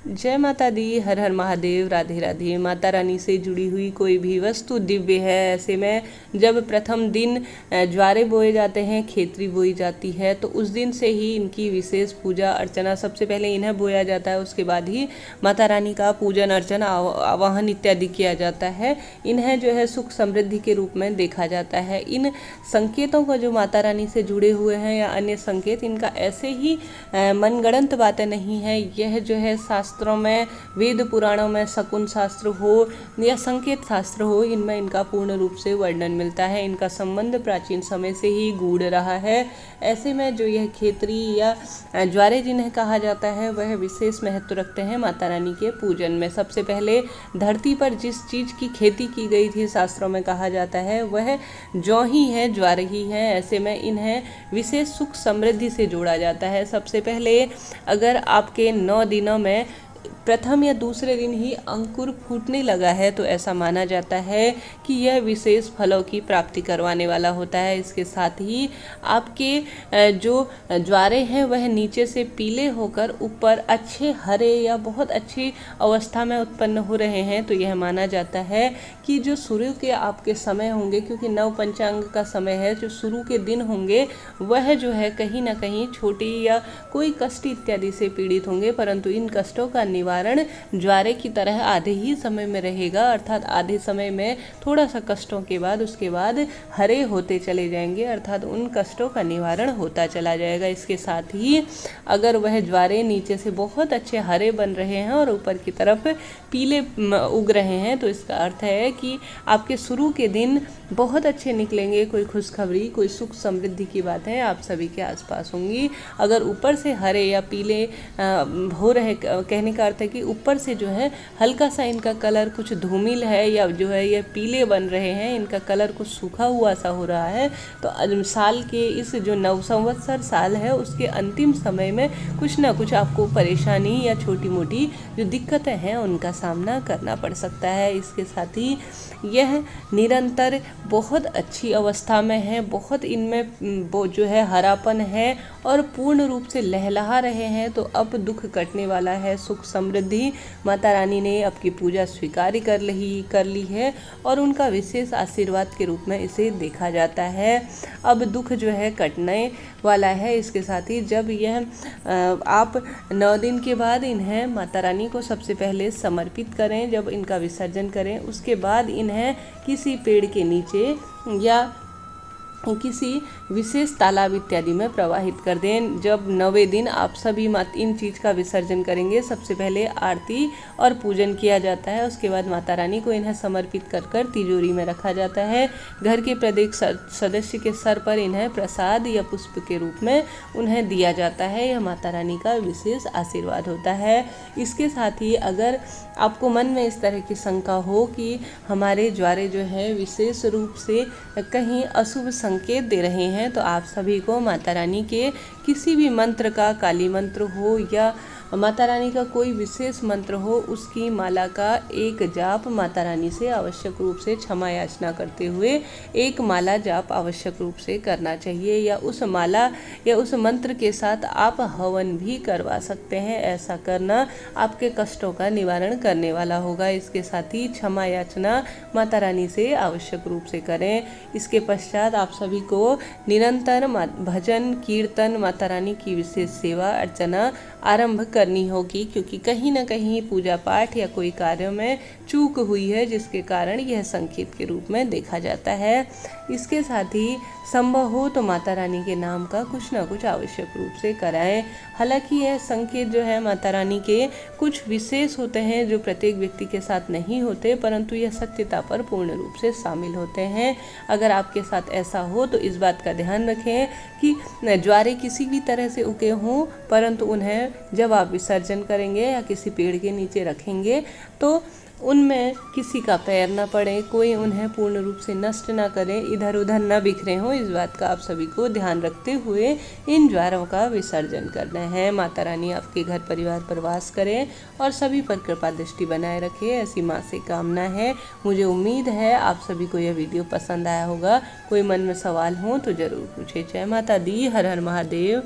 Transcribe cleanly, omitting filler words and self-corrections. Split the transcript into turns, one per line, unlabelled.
जय माता दी, हर हर महादेव, राधे राधे। माता रानी से जुड़ी हुई कोई भी वस्तु दिव्य है। ऐसे में जब प्रथम दिन ज्वारे बोए जाते हैं, खेतरी बोई जाती है, तो उस दिन से ही इनकी विशेष पूजा अर्चना, सबसे पहले इन्हें बोया जाता है, उसके बाद ही माता रानी का पूजन अर्चन आवाहन इत्यादि किया जाता है। इन्हें जो है सुख समृद्धि के रूप में देखा जाता है। इन संकेतों का जो माता रानी से जुड़े हुए हैं या अन्य संकेत, इनका ऐसे ही मनगढ़ंत बातें नहीं है। यह जो है शास्त्रों में, वेद पुराणों में, शकुन शास्त्र हो या संकेत शास्त्र हो, इनमें इनका पूर्ण रूप से वर्णन मिलता है। इनका संबंध प्राचीन समय से ही गूढ़ रहा है। ऐसे में जो यह खेतरी या ज्वारे जिन्हें कहा जाता है, वह विशेष महत्व रखते हैं माता रानी के पूजन में। सबसे पहले धरती पर जिस चीज़ की खेती की गई थी, शास्त्रों में कहा जाता है, वह जौ ही है, ज्वार ही है। ऐसे में इन्हें विशेष सुख समृद्धि से जोड़ा जाता है। सबसे पहले अगर आपके 9 दिनों में प्रथम या दूसरे दिन ही अंकुर फूटने लगा है, तो ऐसा माना जाता है कि यह विशेष फलों की प्राप्ति करवाने वाला होता है। इसके साथ ही आपके जो ज्वारे हैं, वह नीचे से पीले होकर ऊपर अच्छे हरे या बहुत अच्छी अवस्था में उत्पन्न हो रहे हैं, तो यह माना जाता है कि जो शुरू के आपके समय होंगे, क्योंकि नव पंचांग का समय है, जो शुरू के दिन होंगे वह जो है कहीं ना कहीं छोटी या कोई कष्ट इत्यादि से पीड़ित होंगे, परंतु इन कष्टों का निवारण ज्वारे की तरह आधे ही समय में रहेगा। अर्थात आधे समय में थोड़ा सा कष्टों के बाद उसके बाद हरे होते चले जाएंगे, अर्थात उन कष्टों का निवारण होता चला जाएगा। इसके साथ ही अगर वह ज्वारे नीचे से बहुत अच्छे हरे बन रहे हैं और ऊपर की तरफ पीले उग रहे हैं, तो इसका अर्थ है कि आपके शुरू के दिन बहुत अच्छे निकलेंगे। कोई खुशखबरी, कोई सुख समृद्धि की बातें आप सभी के आसपास होंगी। अगर ऊपर से हरे या पीले हो रहे, कहने का अर्थ है कि ऊपर से जो है हल्का सा इनका कलर कुछ धूमिल है या जो है ये पीले बन रहे हैं, इनका कलर कुछ सूखा हुआ सा हो रहा है, तो साल के इस जो नव संवत्सर साल है, उसके अंतिम समय में कुछ ना कुछ आपको परेशानी या छोटी मोटी जो दिक्कतें हैं उनका सामना करना पड़ सकता है। इसके साथ ही यह निरंतर बहुत अच्छी अवस्था में है, बहुत इनमें वो जो है हरापन है और पूर्ण रूप से लहलहा रहे हैं, तो अब दुख कटने वाला है। सुख समृद्धि माता रानी ने आपकी पूजा स्वीकार कर ली है और उनका विशेष आशीर्वाद के रूप में इसे देखा जाता है। अब दुख जो है कटने वाला है। इसके साथ ही जब यह आप 9 दिन के बाद इन्हें माता रानी को सबसे पहले समर्पित करें, जब इनका विसर्जन करें, उसके बाद इन्हें किसी पेड़ के नीचे या किसी विशेष तालाब इत्यादि में प्रवाहित कर दें। जब 9वें दिन आप सभी इन चीज़ का विसर्जन करेंगे, सबसे पहले आरती और पूजन किया जाता है, उसके बाद माता रानी को इन्हें समर्पित कर तिजोरी में रखा जाता है। घर के प्रत्येक सदस्य के सर पर इन्हें प्रसाद या पुष्प के रूप में उन्हें दिया जाता है। यह माता रानी का विशेष आशीर्वाद होता है। इसके साथ ही अगर आपको मन में इस तरह की शंका हो कि हमारे ज्वारे जो है विशेष रूप से कहीं अशुभ संकेत दे रहे हैं, तो आप सभी को माता रानी के किसी भी मंत्र का, काली मंत्र हो या माता रानी का कोई विशेष मंत्र हो, उसकी माला का एक जाप माता रानी से आवश्यक रूप से क्षमा याचना करते हुए एक माला जाप आवश्यक रूप से करना चाहिए, या उस माला या उस मंत्र के साथ आप हवन भी करवा सकते हैं। ऐसा करना आपके कष्टों का निवारण करने वाला होगा। इसके साथ ही क्षमा याचना माता रानी से आवश्यक रूप से करें। इसके पश्चात आप सभी को निरंतर भजन कीर्तन, माता रानी की विशेष सेवा अर्चना आरंभ करनी होगी, क्योंकि कहीं ना कहीं पूजा पाठ या कोई कार्य में चूक हुई है, जिसके कारण यह संकेत के रूप में देखा जाता है। इसके साथ ही संभव हो तो माता रानी के नाम का कुछ ना कुछ आवश्यक रूप से कराएं। हालांकि यह संकेत जो है माता रानी के कुछ विशेष होते हैं जो प्रत्येक व्यक्ति के साथ नहीं होते, परंतु यह सत्यता पर पूर्ण रूप से शामिल होते हैं। अगर आपके साथ ऐसा हो तो इस बात का ध्यान रखें कि ज्वारे किसी भी तरह से उगे हों, परंतु उन्हें जब आप विसर्जन करेंगे या किसी पेड़ के नीचे रखेंगे तो उनमें किसी का पैर न पड़े, कोई उन्हें पूर्ण रूप से नष्ट ना करे, इधर उधर न बिखरे हों। इस बात का आप सभी को ध्यान रखते हुए इन ज्वारों का विसर्जन करना है। माता रानी आपके घर परिवार पर वास करें और सभी पर कृपा दृष्टि बनाए रखे, ऐसी माँ से कामना है। मुझे उम्मीद है आप सभी को यह वीडियो पसंद आया होगा। कोई मन में सवाल हो तो ज़रूर पूछे। जय माता दी, हर हर महादेव।